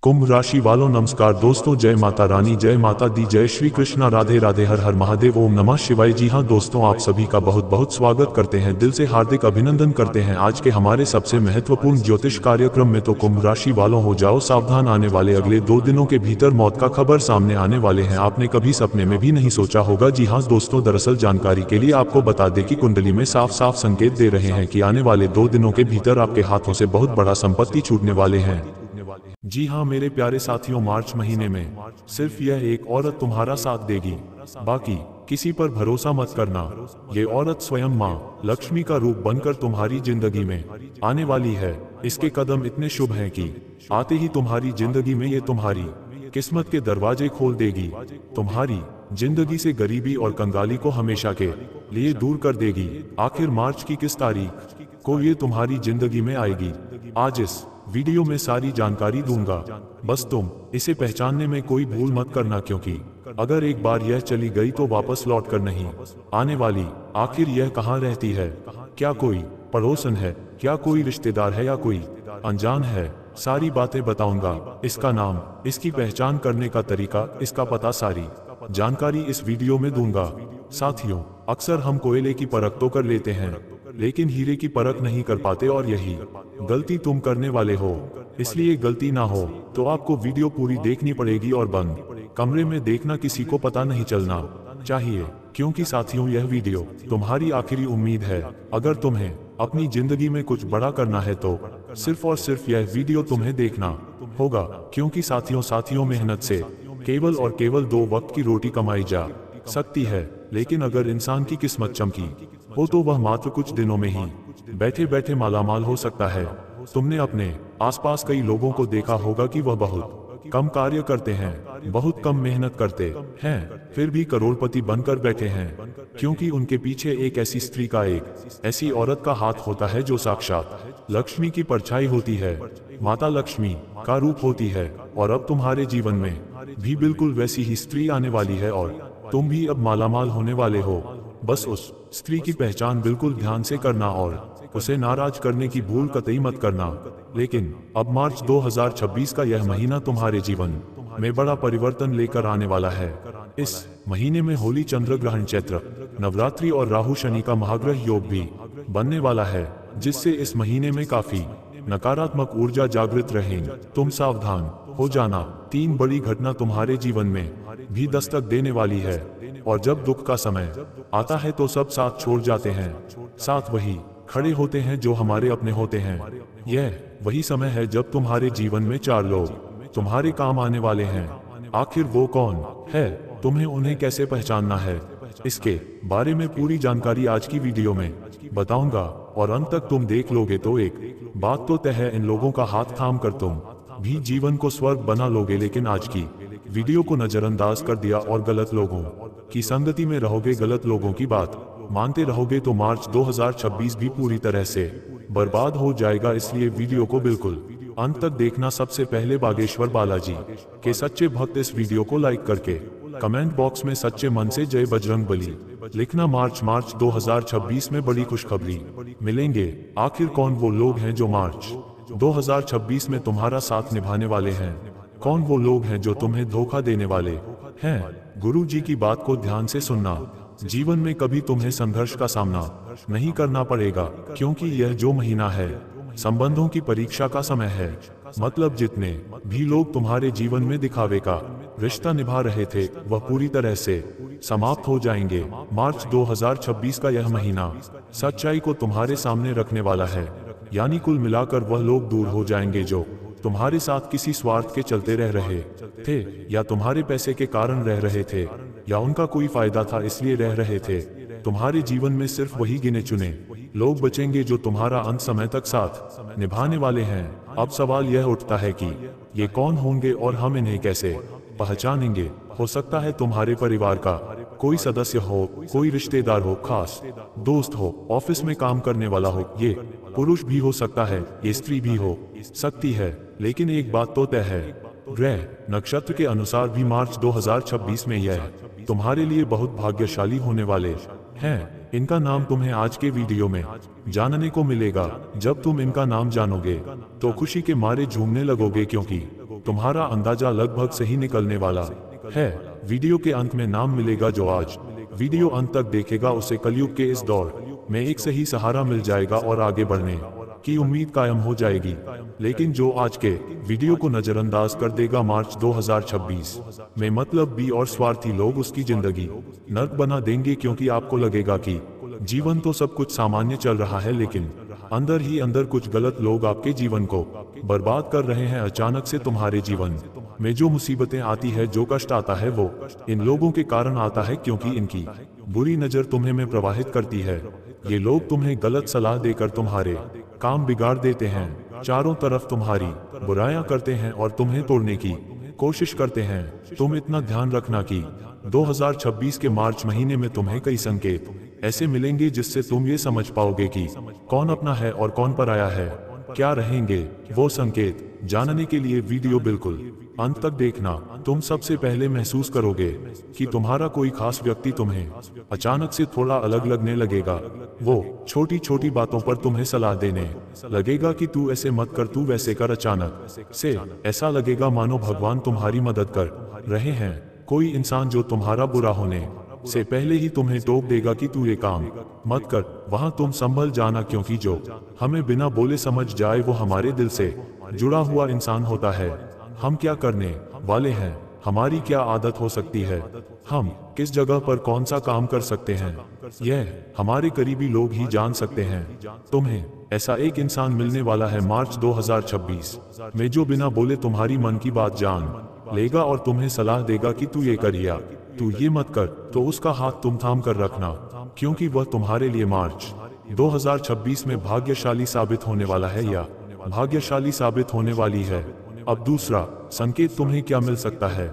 कुंभ राशि वालों नमस्कार दोस्तों, जय माता रानी, जय माता दी, जय श्री कृष्णा, राधे राधे, हर हर महादेव, ओम नमः शिवाय। जी हाँ दोस्तों, आप सभी का बहुत बहुत स्वागत करते हैं, दिल से हार्दिक अभिनंदन करते हैं आज के हमारे सबसे महत्वपूर्ण ज्योतिष कार्यक्रम में। तो कुंभ राशि वालों हो जाओ सावधान, आने वाले अगले 2 दिनों के भीतर मौत का खबर सामने आने वाले हैं। आपने कभी सपने में भी नहीं सोचा होगा। जी हाँ दोस्तों, दरअसल जानकारी के लिए आपको बता दें कि कुंडली में साफ साफ संकेत दे रहे हैं कि आने वाले 2 दिनों के भीतर आपके हाथों से बहुत बड़ा संपत्ति छूटने वाले हैं। जी हाँ मेरे प्यारे साथियों, मार्च महीने में सिर्फ यह एक औरत तुम्हारा साथ देगी, बाकी किसी पर भरोसा मत करना। ये औरत स्वयं माँ लक्ष्मी का रूप बनकर तुम्हारी जिंदगी में आने वाली है। इसके कदम इतने शुभ हैं कि आते ही तुम्हारी जिंदगी में ये तुम्हारी किस्मत के दरवाजे खोल देगी, तुम्हारी जिंदगी से गरीबी और कंगाली को हमेशा के लिए दूर कर देगी। आखिर मार्च की किस तारीख को ये तुम्हारी जिंदगी में आएगी, आज इस वीडियो में सारी जानकारी दूंगा। बस तुम इसे पहचानने में कोई भूल मत करना, क्योंकि अगर एक बार यह चली गई तो वापस लौट कर नहीं आने वाली। आखिर यह कहाँ रहती है? क्या कोई पड़ोसन है? क्या कोई रिश्तेदार है या कोई अनजान है? सारी बातें बताऊंगा। इसका नाम, इसकी पहचान करने का तरीका, इसका पता, सारी जानकारी इस वीडियो में दूंगा। साथियों, अक्सर हम कोयले की परख तो कर लेते हैं, लेकिन हीरे की परख नहीं कर पाते, और यही गलती तुम करने वाले हो। इसलिए गलती ना हो तो आपको वीडियो पूरी देखनी पड़ेगी और बंद कमरे में देखना, किसी को पता नहीं चलना चाहिए, क्योंकि साथियों यह वीडियो तुम्हारी आखिरी उम्मीद है। अगर तुम्हें अपनी जिंदगी में कुछ बड़ा करना है तो सिर्फ और सिर्फ यह वीडियो तुम्हें देखना होगा, क्योंकि साथियों मेहनत से केवल और केवल 2 वक्त की रोटी कमाई जा सकती है, लेकिन अगर इंसान की किस्मत चमकी हो तो वह मात्र कुछ दिनों में ही बैठे बैठे मालामाल हो सकता है। तुमने अपने आसपास कई लोगों को देखा होगा कि वह बहुत कम कार्य करते हैं, बहुत कम मेहनत करते हैं, फिर भी करोड़पति बनकर बैठे हैं, क्योंकि उनके पीछे एक ऐसी स्त्री का, एक ऐसी औरत का हाथ होता है जो साक्षात लक्ष्मी की परछाई होती है, माता लक्ष्मी का रूप होती है। और अब तुम्हारे जीवन में भी बिल्कुल वैसी ही स्त्री आने वाली है और तुम भी अब मालामाल होने वाले हो। बस उस स्त्री की पहचान बिल्कुल ध्यान से करना और उसे नाराज करने की भूल कतई मत करना। लेकिन अब मार्च 2026 का यह महीना तुम्हारे जीवन में बड़ा परिवर्तन लेकर आने वाला है। इस महीने में होली, चंद्र ग्रहण, चैत्र नवरात्रि और राहु शनि का महाग्रह योग भी बनने वाला है, जिससे इस महीने में काफी नकारात्मक ऊर्जा जागृत रहेंगी। तुम सावधान हो जाना। 3 बड़ी घटना तुम्हारे जीवन में भी दस्तक देने वाली है, और जब दुख का समय आता है तो सब साथ छोड़ जाते हैं, साथ वही खड़े होते हैं जो हमारे अपने होते हैं। यह वही समय है जब तुम्हारे जीवन में 4 लोग तुम्हारे काम आने वाले हैं। आखिर वो कौन है? तुम्हें उन्हें कैसे पहचानना है? इसके बारे में पूरी जानकारी आज की वीडियो में बताऊंगा, और अंत तक तुम देख लोगे तो एक बात तो तय है, इन लोगों का हाथ थाम कर तुम भी जीवन को स्वर्ग बना लोगे। लेकिन आज की वीडियो को नजरअंदाज कर दिया और गलत लोगों की संगति में रहोगे, गलत लोगों की बात मानते रहोगे तो मार्च 2026 भी पूरी तरह से बर्बाद हो जाएगा। इसलिए वीडियो को बिल्कुल अंत तक देखना। सबसे पहले बागेश्वर बालाजी के सच्चे भक्त इस वीडियो को लाइक करके कमेंट बॉक्स में सच्चे मन से जय बजरंग बली लिखना। मार्च 2026 में बड़ी खुशखबरी मिलेंगे। आखिर कौन वो लोग हैं जो मार्च 2026 में तुम्हारा साथ निभाने वाले हैं? कौन वो लोग हैं जो तुम्हें धोखा देने वाले हैं? गुरु जी की बात को ध्यान से सुनना। जीवन में कभी तुम्हें संघर्ष का सामना नहीं करना पड़ेगा, क्योंकि यह जो महीना है संबंधों की परीक्षा का समय है। मतलब जितने भी लोग तुम्हारे जीवन में दिखावे का रिश्ता निभा रहे थे, वह पूरी तरह से समाप्त हो जाएंगे। मार्च 2026 का यह महीना सच्चाई को तुम्हारे सामने रखने वाला है, यानी कुल मिलाकर वह लोग दूर हो जाएंगे जो तुम्हारे साथ किसी स्वार्थ के चलते रह रहे थे, या तुम्हारे पैसे के कारण रह रहे थे, या उनका कोई फायदा था इसलिए रह रहे थे। तुम्हारे जीवन में सिर्फ वही गिने चुने लोग बचेंगे जो तुम्हारा अंत समय तक साथ निभाने वाले हैं। अब सवाल यह उठता है कि ये कौन होंगे और हम इन्हें कैसे पहचानेंगे? हो सकता है तुम्हारे परिवार का कोई सदस्य हो, कोई रिश्तेदार हो, खास दोस्त हो, ऑफिस में काम करने वाला हो। ये पुरुष भी हो सकता है, ये स्त्री भी हो सकती है। लेकिन एक बात तो तय है, ग्रह नक्षत्र के अनुसार भी मार्च 2026 में यह तुम्हारे लिए बहुत भाग्यशाली होने वाले हैं। इनका नाम तुम्हें आज के वीडियो में जानने को मिलेगा। जब तुम इनका नाम जानोगे तो खुशी के मारे झूमने लगोगे, क्योंकि तुम्हारा अंदाजा लगभग सही निकलने वाला है। वीडियो के अंत में नाम मिलेगा। जो आज वीडियो अंत तक देखेगा उसे कलयुग के इस दौर में एक सही सहारा मिल जाएगा और आगे बढ़ने की उम्मीद कायम हो जाएगी। लेकिन जो आज के वीडियो को नजरअंदाज कर देगा मार्च 2026 में मतलब भी और स्वार्थी लोग उसकी जिंदगी नर्क बना देंगे, क्योंकि आपको लगेगा कि जीवन तो सब कुछ सामान्य चल रहा है, लेकिन अंदर ही अंदर कुछ गलत लोग आपके जीवन को बर्बाद कर रहे हैं। अचानक से तुम्हारे जीवन में जो मुसीबतें आती है, जो कष्ट आता है, वो इन लोगों के कारण आता है, क्योंकि इनकी बुरी नजर तुम्हें में प्रवाहित करती है। ये लोग तुम्हें गलत सलाह देकर तुम्हारे काम बिगाड़ देते हैं, चारों तरफ तुम्हारी बुराइयां करते हैं और तुम्हें तोड़ने की कोशिश करते हैं। तुम इतना ध्यान रखना कि 2026 के मार्च महीने में तुम्हें कई संकेत ऐसे मिलेंगे जिससे तुम ये समझ पाओगे कि कौन अपना है और कौन पराया है। क्या रहेंगे वो संकेत? जानने के लिए वीडियो बिल्कुल अंत तक देखना। तुम सबसे पहले महसूस करोगे कि तुम्हारा कोई खास व्यक्ति तुम्हें अचानक से थोड़ा अलग लगने लगेगा। वो छोटी छोटी बातों पर तुम्हें सलाह देने लगेगा कि तू ऐसे मत कर, तू वैसे कर। अचानक से ऐसा लगेगा मानो भगवान तुम्हारी मदद कर रहे हैं। कोई इंसान जो तुम्हारा बुरा होने से पहले ही तुम्हें टोक देगा कि तू ये काम मत कर। वहां तुम संभल जाना, क्योंकि जो हमें बिना बोले समझ जाए वो हमारे दिल से जुड़ा हुआ इंसान होता है। हम क्या करने वाले हैं, हमारी क्या आदत हो सकती है, हम किस जगह पर कौन सा काम कर सकते हैं, यह हमारे करीबी लोग ही जान सकते हैं। तुम्हें ऐसा एक इंसान मिलने वाला है मार्च 2026 में, जो बिना बोले तुम्हारी मन की बात जान लेगा और तुम्हें सलाह देगा कि तू ये कर या तू ये मत कर। तो उसका हाथ तुम थाम कर रखना, क्योंकि वह तुम्हारे लिए मार्च 2026 में भाग्यशाली साबित होने वाला है या भाग्यशाली साबित होने वाली है। अब दूसरा संकेत तुम्हें क्या मिल सकता है,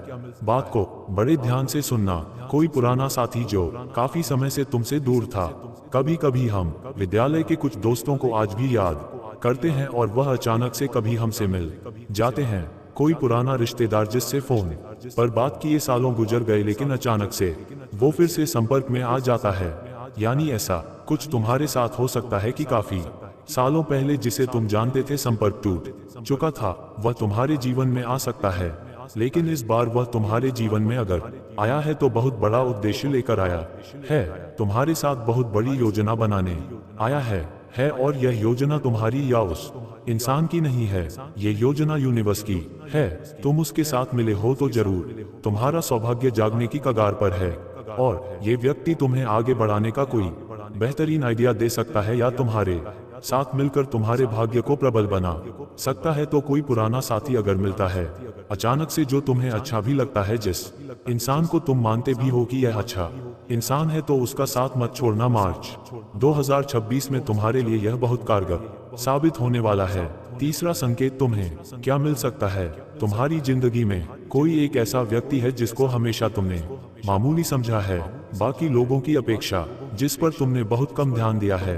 बात को बड़े ध्यान से सुनना। कोई पुराना साथी जो काफी समय से तुमसे दूर था। कभी कभी हम विद्यालय के कुछ दोस्तों को आज भी याद करते हैं और वह अचानक से कभी हमसे मिल जाते हैं। कोई पुराना रिश्तेदार जिससे फोन पर बात किए सालों गुजर गए, लेकिन अचानक से वो फिर से संपर्क में आ जाता है। यानी ऐसा कुछ तुम्हारे साथ हो सकता है कि काफी सालों पहले जिसे तुम जानते थे संपर्क टूट चुका था, वह तुम्हारे जीवन में आ सकता है। लेकिन इस बार वह तुम्हारे जीवन में अगर आया है तो बहुत बड़ा उद्देश्य लेकर आया है। तुम्हारे साथ बहुत बड़ी योजना बनाने आया है और यह योजना तुम्हारी या उस इंसान की नहीं है, ये योजना यूनिवर्स की है। तुम उसके साथ मिले हो तो जरूर तुम्हारा सौभाग्य जागने की कगार पर है, और ये व्यक्ति तुम्हें आगे बढ़ाने का कोई बेहतरीन आइडिया दे सकता है या तुम्हारे साथ मिलकर तुम्हारे भाग्य को प्रबल बना सकता है। तो कोई पुराना साथी अगर मिलता है अचानक से जो तुम्हें अच्छा भी लगता है, जिस इंसान को तुम मानते भी हो कि यह अच्छा इंसान है, तो उसका साथ मत छोड़ना। मार्च 2026 में तुम्हारे लिए यह बहुत कारगर साबित होने वाला है। तीसरा संकेत तुम्हें क्या मिल सकता है, तुम्हारी जिंदगी में कोई एक ऐसा व्यक्ति है जिसको हमेशा तुमने मामूली समझा है, बाकी लोगों की अपेक्षा जिस पर तुमने बहुत कम ध्यान दिया है।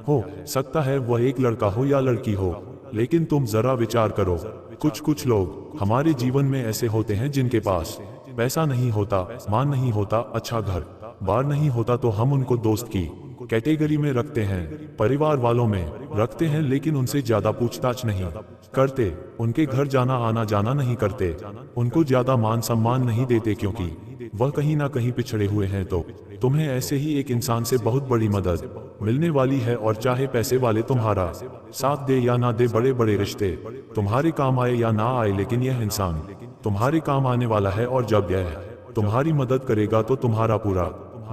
हो सकता है वह एक लड़का हो या लड़की हो, लेकिन तुम जरा विचार करो, कुछ लोग हमारे जीवन में ऐसे होते हैं जिनके पास पैसा नहीं होता, मान नहीं होता, अच्छा घर बार नहीं होता, तो हम उनको दोस्त की कैटेगरी में रखते हैं, परिवार वालों में रखते हैं, लेकिन उनसे ज्यादा पूछताछ नहीं करते, उनके घर जाना आना जाना नहीं करते, उनको ज्यादा मान सम्मान नहीं देते, क्योंकि वह कहीं ना कहीं पिछड़े हुए हैं। तो तुम्हें ऐसे ही एक इंसान से बहुत बड़ी मदद मिलने वाली है, और चाहे पैसे वाले तुम्हारा साथ दे या ना दे, बड़े बड़े रिश्ते तुम्हारे काम आए या ना आए, लेकिन यह इंसान तुम्हारे काम आने वाला है। और जब यह तुम्हारी मदद करेगा तो तुम्हारा पूरा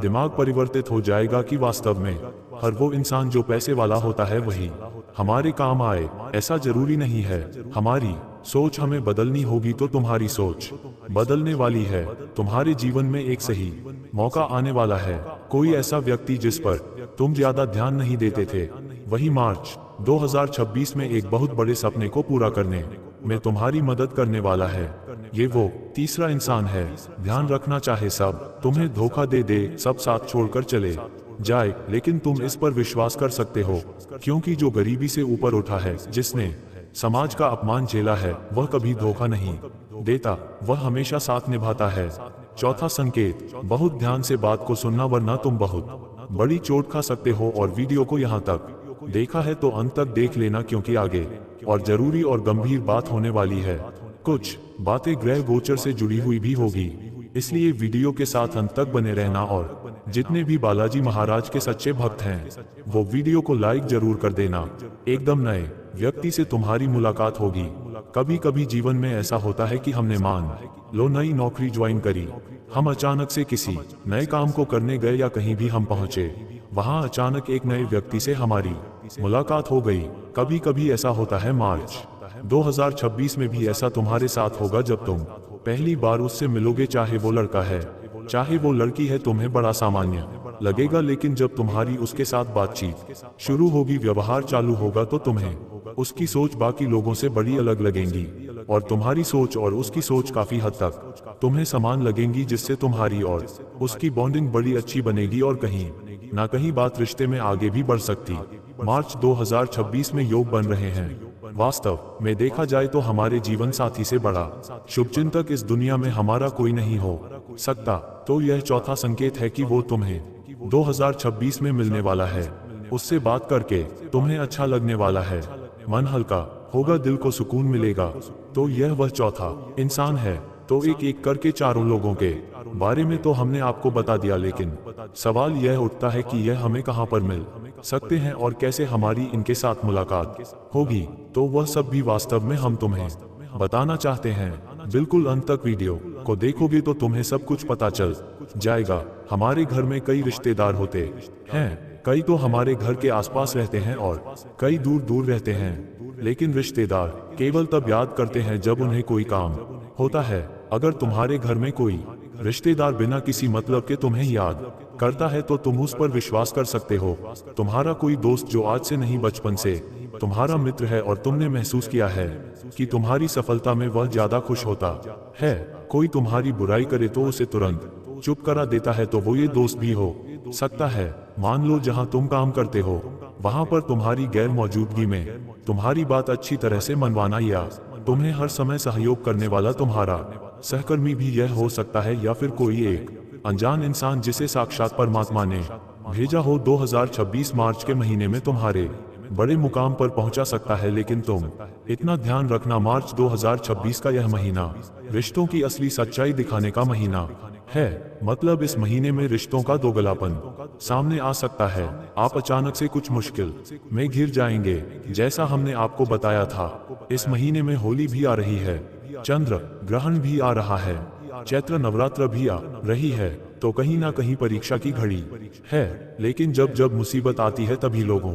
दिमाग परिवर्तित हो जाएगा कि वास्तव में हर वो इंसान जो पैसे वाला होता है वही हमारे काम आए। ऐसा जरूरी नहीं है। हमारी सोच हमें बदलनी होगी, तो तुम्हारी सोच बदलने वाली है। तुम्हारे जीवन में एक सही मौका आने वाला है। कोई ऐसा व्यक्ति जिस पर तुम ज्यादा ध्यान नहीं देते थे, वही मार्च 2026 में एक बहुत बड़े सपने को पूरा करने में तुम्हारी मदद करने वाला है। ये वो तीसरा इंसान है। ध्यान रखना, चाहे सब तुम्हें धोखा दे दे, सब साथ छोड़कर चले जाए, लेकिन तुम इस पर विश्वास कर सकते हो, क्योंकि जो गरीबी से ऊपर उठा है, जिसने समाज का अपमान झेला है, वह कभी धोखा नहीं देता, वह हमेशा साथ निभाता है। चौथा संकेत, बहुत ध्यान से बात को सुनना, वरना तुम बहुत बड़ी चोट खा सकते हो। और वीडियो को यहाँ तक देखा है तो अंत तक देख लेना, क्योंकि आगे और जरूरी और गंभीर बात होने वाली है। कुछ बातें ग्रह गोचर से जुड़ी हुई भी होगी, इसलिए वीडियो के साथ अंत तक बने रहना। और जितने भी बालाजी महाराज के सच्चे भक्त हैं वो वीडियो को लाइक जरूर कर देना। एकदम नए व्यक्ति से तुम्हारी मुलाकात होगी। कभी कभी जीवन में ऐसा होता है कि हमने मान लो नई नौकरी ज्वाइन करी, हम अचानक से किसी नए काम को करने गए या कहीं भी हम पहुंचे, वहां अचानक एक नए व्यक्ति से हमारी मुलाकात हो गई। कभी कभी ऐसा होता है मार्च 2026 में भी ऐसा तुम्हारे साथ होगा जब तुम पहली बार उससे मिलोगे। चाहे वो लड़का है चाहे वो लड़की है, तुम्हें बड़ा सामान्य लगेगा, लेकिन जब तुम्हारी उसके साथ बातचीत शुरू होगी, व्यवहार चालू होगा, तो तुम्हें उसकी सोच बाकी लोगों से बड़ी अलग लगेंगी और तुम्हारी सोच और उसकी सोच काफी हद तक तुम्हें समान लगेंगी, जिससे तुम्हारी और उसकी बॉन्डिंग बड़ी अच्छी बनेगी और कहीं ना कहीं बात रिश्ते में आगे भी बढ़ सकती। मार्च 2026 में योग बन रहे हैं। वास्तव में देखा जाए तो हमारे जीवन साथी से बड़ा शुभचिंतक इस दुनिया में हमारा कोई नहीं हो सकता। तो यह चौथा संकेत है कि वो तुम्हें 2026 में मिलने वाला है। उससे बात करके तुम्हें अच्छा लगने वाला है, मन हल्का होगा, दिल को सुकून मिलेगा। तो यह वह चौथा इंसान है। तो एक एक करके चारों लोगों के बारे में तो हमने आपको बता दिया, लेकिन सवाल यह उठता है कि यह हमें कहां पर मिल सकते हैं और कैसे हमारी इनके साथ मुलाकात होगी। तो वह सब भी वास्तव में हम तुम्हें बताना चाहते हैं। बिल्कुल अंत तक वीडियो को देखोगे तो तुम्हें सब कुछ पता चल जाएगा। हमारे घर में कई रिश्तेदार होते हैं, कई तो हमारे घर के आसपास रहते हैं और कई दूर दूर रहते हैं, लेकिन रिश्तेदार केवल तब याद करते हैं जब उन्हें कोई काम होता है। अगर तुम्हारे घर में कोई रिश्तेदार बिना किसी मतलब के तुम्हें याद करता है तो तुम उस पर विश्वास कर सकते हो। तुम्हारा कोई दोस्त जो आज से नहीं बचपन से तुम्हारा मित्र है और तुमने महसूस किया है कि तुम्हारी सफलता में वह ज्यादा खुश होता है। कोई तुम्हारी बुराई करे तो उसे तुरंत चुप करा देता है, तो वो ये दोस्त भी हो सकता है। मान लो जहां तुम काम करते हो वहां पर तुम्हारी गैर मौजूदगी में तुम्हारी बात अच्छी तरह से मनवाना या तुम्हें हर समय सहयोग करने वाला तुम्हारा सहकर्मी भी यह हो सकता है, या फिर कोई एक अनजान इंसान जिसे साक्षात परमात्मा ने भेजा हो। 2026 मार्च के महीने में तुम्हारे बड़े मुकाम पर पहुंचा सकता है, लेकिन तुम इतना ध्यान रखना, मार्च 2026 का यह महीना रिश्तों की असली सच्चाई दिखाने का महीना है। मतलब इस महीने में रिश्तों का दोगलापन सामने आ सकता है। आप अचानक से कुछ मुश्किल में घिर जाएंगे। जैसा हमने आपको बताया था, इस महीने में होली भी आ रही है, चंद्र ग्रहण भी आ रहा है, चैत्र नवरात्र भी आ रही है, तो कहीं ना कहीं परीक्षा की घड़ी है। लेकिन जब जब मुसीबत आती है तभी लोगों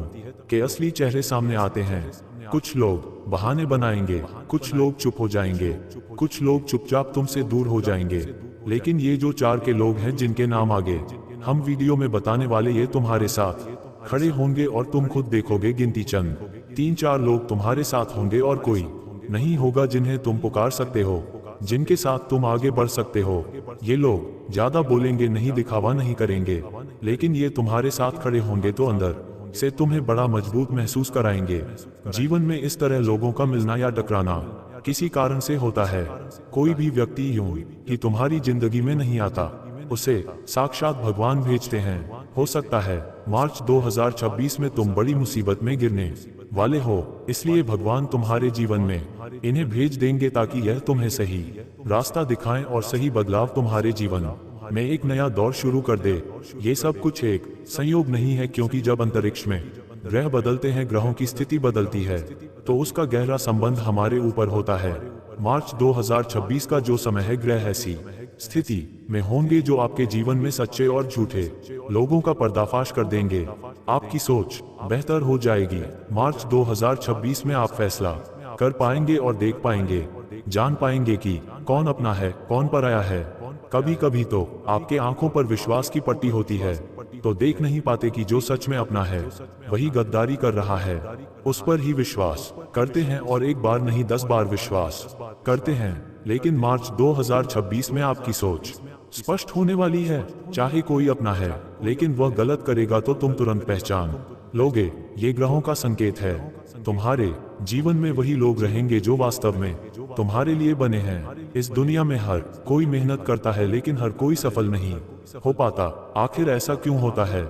के असली चेहरे सामने आते हैं। कुछ लोग बहाने बनाएंगे, कुछ लोग चुप हो जाएंगे, कुछ लोग चुपचाप तुमसे दूर हो जाएंगे, लेकिन ये जो चार के लोग हैं जिनके नाम आगे हम वीडियो में बताने वाले, ये तुम्हारे साथ खड़े होंगे और तुम खुद देखोगे गिनती चंद 3-4 लोग तुम्हारे साथ होंगे और कोई नहीं होगा जिन्हें तुम पुकार सकते हो, जिनके साथ तुम आगे बढ़ सकते हो। ये लोग ज्यादा बोलेंगे नहीं, दिखावा नहीं करेंगे, लेकिन ये तुम्हारे साथ खड़े होंगे तो अंदर से तुम्हें बड़ा मजबूत महसूस कराएंगे। जीवन में इस तरह लोगों का मिलना या टकराना किसी कारण से होता है। कोई भी व्यक्ति यूं ही तुम्हारी जिंदगी में नहीं आता, उसे साक्षात भगवान भेजते हैं। हो सकता है मार्च 2026 में तुम बड़ी मुसीबत में गिरने वाले हो, इसलिए भगवान तुम्हारे जीवन में इन्हें भेज देंगे ताकि यह तुम्हें सही रास्ता दिखाएं और सही बदलाव तुम्हारे जीवन में एक नया दौर शुरू कर दे। ये सब कुछ एक संयोग नहीं है, क्योंकि जब अंतरिक्ष में ग्रह बदलते हैं, ग्रहों की स्थिति बदलती है, तो उसका गहरा संबंध हमारे ऊपर होता है। मार्च 2026 का जो समय है, ग्रह ऐसी स्थिति में होंगे जो आपके जीवन में सच्चे और झूठे लोगों का पर्दाफाश कर देंगे। आपकी सोच बेहतर हो जाएगी। मार्च 2026 में आप फैसला कर पाएंगे और देख पाएंगे, जान पाएंगे कि कौन अपना है, कौन पराया है। कभी कभी तो आपके आंखों पर विश्वास की पट्टी होती है, तो देख नहीं पाते कि जो सच में अपना है वही गद्दारी कर रहा है। उस पर ही विश्वास करते हैं और एक बार नहीं 10 बार विश्वास करते हैं। लेकिन मार्च 2026 में आपकी सोच स्पष्ट होने वाली है। चाहे कोई अपना है, लेकिन वह गलत करेगा तो तुम तुरंत पहचान लोगे। ये ग्रहों का संकेत है। तुम्हारे जीवन में वही लोग रहेंगे जो वास्तव में तुम्हारे लिए बने हैं। इस दुनिया में हर कोई मेहनत करता है लेकिन हर कोई सफल नहीं हो पाता। आखिर ऐसा क्यों होता है?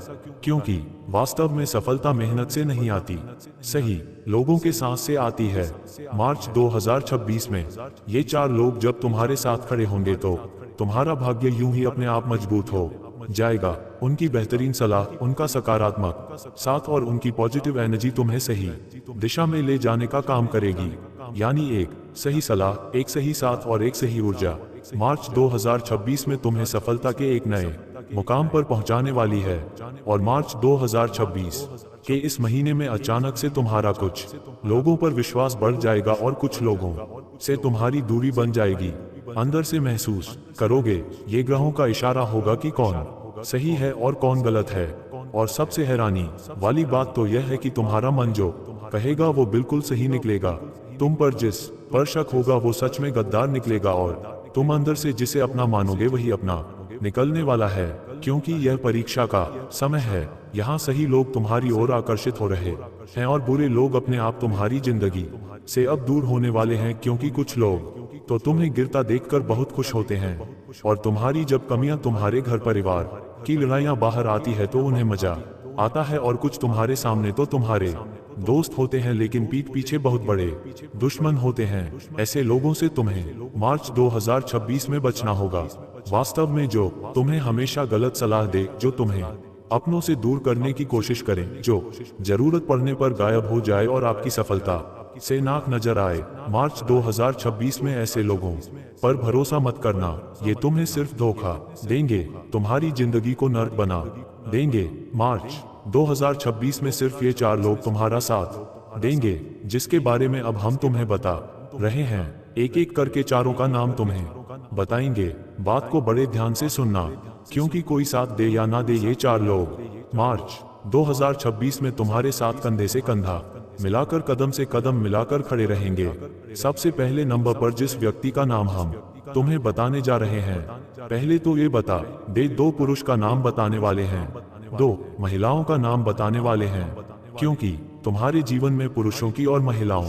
क्योंकि वास्तव में सफलता मेहनत से नहीं आती, सही लोगों के साथ से आती है। मार्च 2026 में ये 4 लोग जब तुम्हारे साथ खड़े होंगे तो तुम्हारा भाग्य यूं ही अपने आप मजबूत हो जाएगा। उनकी बेहतरीन सलाह, उनका सकारात्मक साथ और उनकी पॉजिटिव एनर्जी तुम्हें सही दिशा में ले जाने का काम करेगी। यानी एक सही सलाह, एक सही साथ और एक सही ऊर्जा मार्च 2026 में तुम्हें सफलता के एक नए मुकाम पर पहुंचाने वाली है। और मार्च 2026 के इस महीने में अचानक से तुम्हारा कुछ लोगों पर विश्वास बढ़ जाएगा और कुछ लोगों से तुम्हारी दूरी बन जाएगी। अंदर से महसूस करोगे ये ग्रहों का इशारा होगा कि कौन सही है और कौन गलत है। और सबसे हैरानी वाली बात तो यह है कि तुम्हारा मन जो कहेगा वो बिल्कुल सही निकलेगा। तुम पर जिस पर शक होगा वो सच में गद्दार निकलेगा और तुम अंदर से जिसे अपना मानोगे वही अपना निकलने वाला है। क्योंकि यह परीक्षा का समय है। यहाँ सही लोग तुम्हारी ओर आकर्षित हो रहे हैं और बुरे लोग अपने आप तुम्हारी जिंदगी से अब दूर होने वाले हैं। क्योंकि कुछ लोग तो तुम्हें गिरता देखकर बहुत खुश होते हैं और तुम्हारी जब कमियां, तुम्हारे घर परिवार की लड़ाइयां बाहर आती है तो उन्हें मजा आता है। और कुछ तुम्हारे सामने तो तुम्हारे दोस्त होते हैं लेकिन पीठ पीछे बहुत बड़े दुश्मन होते हैं। ऐसे लोगों से तुम्हें मार्च 2026 में बचना होगा। वास्तव में जो तुम्हें हमेशा गलत सलाह दे, जो तुम्हें अपनों से दूर करने की कोशिश करें, जो जरूरत पड़ने पर गायब हो जाए और आपकी सफलता से नाक नजर आए। मार्च 2026 में ऐसे लोगों पर भरोसा मत करना। ये तुम्हें सिर्फ धोखा देंगे, तुम्हारी जिंदगी को नर्क बना देंगे। मार्च 2026 में सिर्फ ये 4 लोग तुम्हारा साथ देंगे जिसके बारे में अब हम तुम्हें बता रहे हैं। एक एक करके चारों का नाम तुम्हें बताएंगे। बात को बड़े ध्यान से सुनना, क्योंकि कोई साथ दे या ना दे ये 4 लोग मार्च 2026 में तुम्हारे साथ कंधे से कंधा मिलाकर, कदम से कदम मिलाकर खड़े रहेंगे। सबसे पहले नंबर पर जिस व्यक्ति का नाम हम तुम्हें बताने जा रहे हैं, पहले तो ये बता दे 2 पुरुष का नाम बताने वाले हैं, 2 महिलाओं का नाम बताने वाले हैं। क्योंकि तुम्हारे जीवन में पुरुषों की और महिलाओं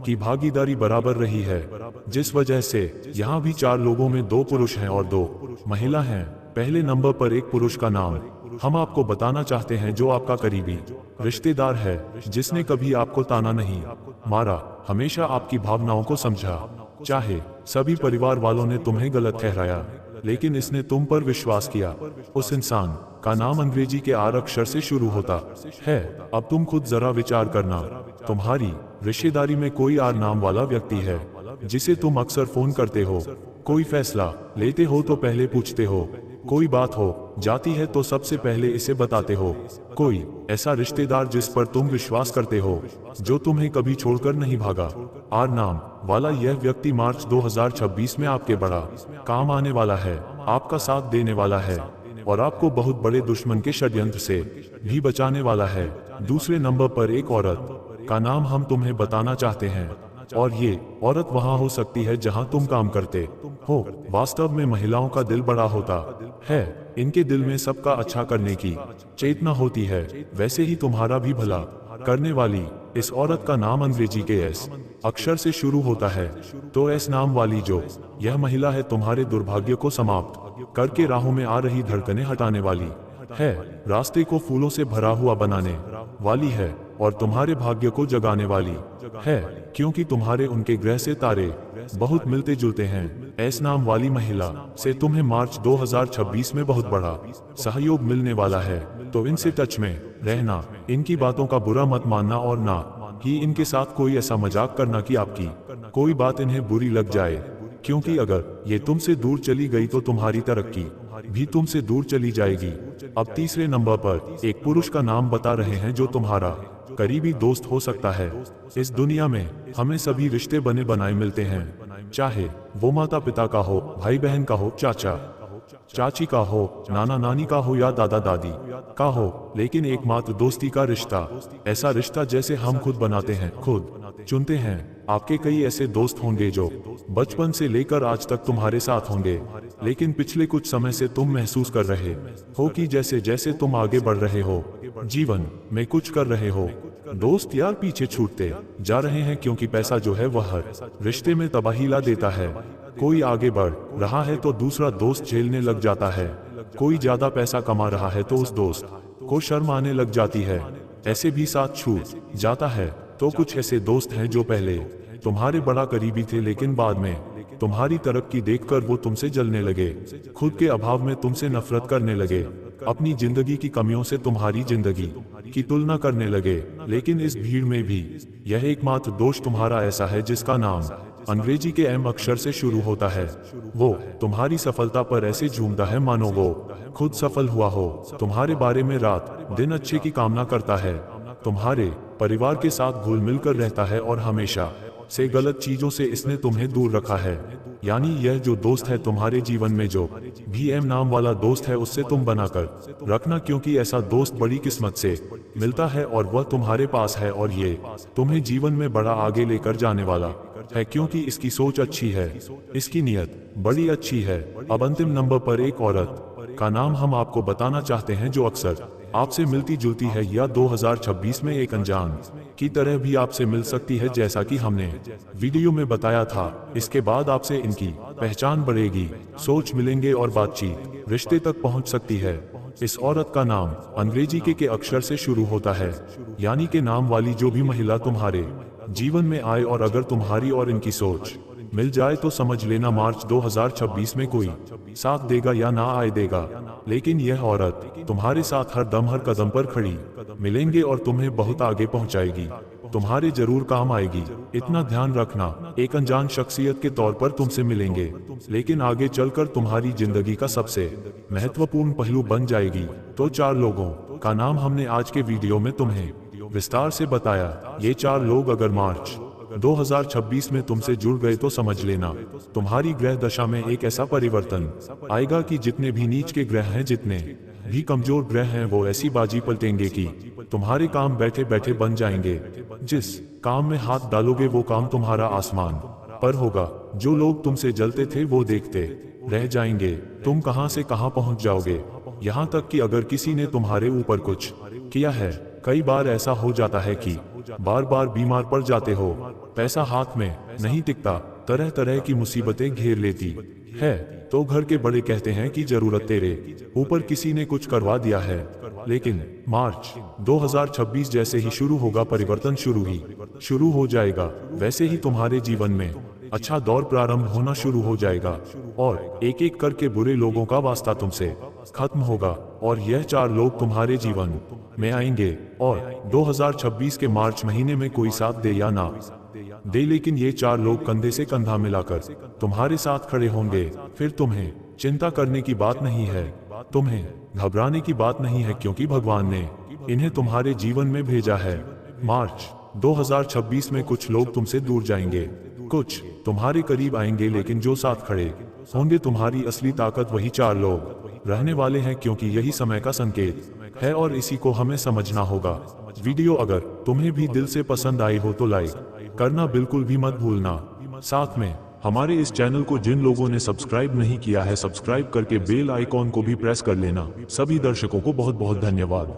की भागीदारी बराबर रही है, जिस वजह से यहाँ भी 4 लोगों में 2 पुरुष हैं और 2 महिला हैं। पहले नंबर पर एक पुरुष का नाम हम आपको बताना चाहते हैं जो आपका करीबी रिश्तेदार है, जिसने कभी आपको ताना नहीं मारा, हमेशा आपकी भावनाओं को समझा। चाहे सभी परिवार वालों ने तुम्हें गलत ठहराया, लेकिन इसने तुम पर विश्वास किया। उस इंसान का नाम अंग्रेजी के आर अक्षर से शुरू होता है। अब तुम खुद जरा विचार करना, तुम्हारी रिश्तेदारी में कोई आर नाम वाला व्यक्ति है जिसे तुम अक्सर फोन करते हो, कोई फैसला लेते हो तो पहले पूछते हो, कोई बात हो जाती है तो सबसे पहले इसे बताते हो। कोई ऐसा रिश्तेदार जिस पर तुम विश्वास करते हो, जो तुम्हें कभी छोड़कर नहीं भागा। आर नाम वाला यह व्यक्ति मार्च 2026 में आपके बड़ा काम आने वाला है, आपका साथ देने वाला है और आपको बहुत बड़े दुश्मन के षड्यंत्र से भी बचाने वाला है। दूसरे नंबर पर एक औरत का नाम हम तुम्हें बताना चाहते हैं और ये औरत वहां हो सकती है जहां तुम काम करते हो। वास्तव में महिलाओं का दिल बड़ा होता है, इनके दिल में सबका अच्छा करने की चेतना होती है। वैसे ही तुम्हारा भी भला करने वाली इस औरत का नाम अंग्रेजी के एस अक्षर से शुरू होता है। तो एस नाम वाली जो यह महिला है, तुम्हारे दुर्भाग्य को समाप्त करके राहों में आ रही धड़कनें हटाने वाली है, रास्ते को फूलों से भरा हुआ बनाने वाली है और तुम्हारे भाग्य को जगाने वाली है। क्योंकि तुम्हारे उनके ग्रह से तारे बहुत मिलते जुलते हैं। एस नाम वाली महिला से तुम्हें मार्च 2026 में बहुत बड़ा सहयोग मिलने वाला है, तो इनसे टच में रहना, इनकी बातों का बुरा मत मानना और ना ही इनके साथ कोई ऐसा मजाक करना कि आपकी कोई बात इन्हें बुरी लग जाए। क्योंकि अगर ये तुमसे दूर चली गई तो तुम्हारी तरक्की भी तुमसे दूर चली जाएगी। अब तीसरे नंबर पर एक पुरुष का नाम बता रहे हैं जो तुम्हारा करीबी दोस्त हो सकता है। इस दुनिया में हमें सभी रिश्ते बने बनाए मिलते हैं, चाहे वो माता पिता का हो, भाई बहन का हो, चाचा चाची का हो, नाना नानी का हो या दादा दादी का हो, लेकिन एकमात्र दोस्ती का रिश्ता, ऐसा रिश्ता जैसे हम खुद बनाते हैं, खुद चुनते हैं। आपके कई ऐसे दोस्त होंगे जो बचपन से लेकर आज तक तुम्हारे साथ होंगे, लेकिन पिछले कुछ समय से तुम महसूस कर रहे हो कि जैसे जैसे तुम आगे बढ़ रहे हो, जीवन में कुछ कर रहे हो, दोस्त यार पीछे छूटते जा रहे हैं। क्योंकि पैसा जो है वह हर रिश्ते में तबाही ला देता है। कोई आगे बढ़ रहा है तो दूसरा दोस्त झेलने लग जाता है। कोई ज्यादा पैसा कमा रहा है तो उस दोस्त को शर्म आने लग जाती है। ऐसे भी साथ छूट जाता है। तो कुछ ऐसे दोस्त हैं जो पहले तुम्हारे बड़ा करीबी थे, लेकिन बाद में तुम्हारी तरक्की देखकर वो तुमसे जलने लगे, खुद के अभाव में तुमसे नफरत करने लगे, अपनी जिंदगी की कमियों से तुम्हारी जिंदगी की तुलना करने लगे। लेकिन इस भीड़ में भी यह एकमात्र दोस्त तुम्हारा ऐसा है जिसका नाम अंग्रेजी के एम अक्षर से शुरू होता है। वो तुम्हारी सफलता पर ऐसे झूमता है मानो वो खुद सफल हुआ हो। तुम्हारे बारे में रात दिन अच्छे की कामना करता है, तुम्हारे परिवार के साथ घुल मिलकर रहता है और हमेशा से गलत चीजों से इसने तुम्हें दूर रखा है। यानी यह जो दोस्त है तुम्हारे जीवन में, जो भी एम नाम वाला दोस्त है, उससे तुम बनाकर रखना, क्योंकि ऐसा दोस्त बड़ी किस्मत से मिलता है और वह तुम्हारे पास है और ये तुम्हें जीवन में बड़ा आगे लेकर जाने वाला है, क्योंकि इसकी सोच अच्छी है, इसकी नीयत बड़ी अच्छी है। अब अंतिम नंबर पर एक औरत का नाम हम आपको बताना चाहते हैं जो अक्सर आपसे मिलती जुलती है या 2026 में एक अनजान की तरह भी आपसे मिल सकती है, जैसा कि हमने वीडियो में बताया था। इसके बाद आपसे इनकी पहचान बढ़ेगी, सोच मिलेंगे और बातचीत रिश्ते तक पहुंच सकती है। इस औरत का नाम अंग्रेजी के अक्षर से शुरू होता है, यानी के नाम वाली जो भी महिला तुम्हारे जीवन में आए और अगर तुम्हारी और इनकी सोच मिल जाए तो समझ लेना मार्च 2026 में कोई साथ देगा या ना आए देगा, लेकिन यह औरत तुम्हारे साथ हर दम हर कदम पर खड़ी मिलेंगे और तुम्हें बहुत आगे पहुंचाएगी, तुम्हारे जरूर काम आएगी। इतना ध्यान रखना, एक अनजान शख्सियत के तौर पर तुमसे मिलेंगे, लेकिन आगे चलकर तुम्हारी जिंदगी का सबसे महत्वपूर्ण पहलू बन जाएगी। तो 4 लोगों का नाम हमने आज के वीडियो में तुम्हें विस्तार से बताया। ये 4 लोग अगर मार्च 2026 में तुमसे जुड़ गए तो समझ लेना तुम्हारी ग्रह दशा में एक ऐसा परिवर्तन आएगा कि जितने भी नीच के ग्रह हैं, जितने भी कमजोर ग्रह हैं, वो ऐसी बाजी पलटेंगे कि तुम्हारे काम बैठे बैठे बन जाएंगे। जिस काम में हाथ डालोगे वो काम तुम्हारा आसमान पर होगा। जो लोग तुमसे जलते थे वो देखते रह जाएंगे, तुम कहां से कहां पहुंच जाओगे। यहाँ तक कि अगर किसी ने तुम्हारे ऊपर कुछ किया है, कई बार ऐसा हो जाता है कि बार बार बीमार पड़ जाते हो, पैसा हाथ में नहीं टिकता, तरह तरह की मुसीबतें घेर लेती है, तो घर के बड़े कहते हैं कि जरूरत तेरे ऊपर किसी ने कुछ करवा दिया है। लेकिन मार्च 2026 जैसे ही शुरू होगा, परिवर्तन शुरू हो जाएगा, वैसे ही तुम्हारे जीवन में अच्छा दौर प्रारंभ होना शुरू हो जाएगा और एक एक करके बुरे लोगों का वास्ता तुमसे खत्म होगा और यह 4 लोग तुम्हारे जीवन में आएंगे। और 2026 के मार्च महीने में कोई साथ दे या ना दे, लेकिन ये 4 लोग कंधे से कंधा मिलाकर तुम्हारे साथ खड़े होंगे। फिर तुम्हें चिंता करने की बात नहीं है, तुम्हें घबराने की बात नहीं है, क्योंकि भगवान ने इन्हें तुम्हारे जीवन में भेजा है। मार्च 2026 में कुछ लोग तुमसे दूर जाएंगे, कुछ तुम्हारे करीब आएंगे, लेकिन जो साथ खड़े होंगे तुम्हारी असली ताकत वही 4 लोग रहने वाले हैं, क्योंकि यही समय का संकेत है और इसी को हमें समझना होगा। वीडियो अगर तुम्हें भी दिल से पसंद आई हो तो लाइक करना बिल्कुल भी मत भूलना। साथ में हमारे इस चैनल को जिन लोगों ने सब्सक्राइब नहीं किया है, सब्सक्राइब करके बेल आइकॉन को भी प्रेस कर लेना। सभी दर्शकों को बहुत बहुत धन्यवाद।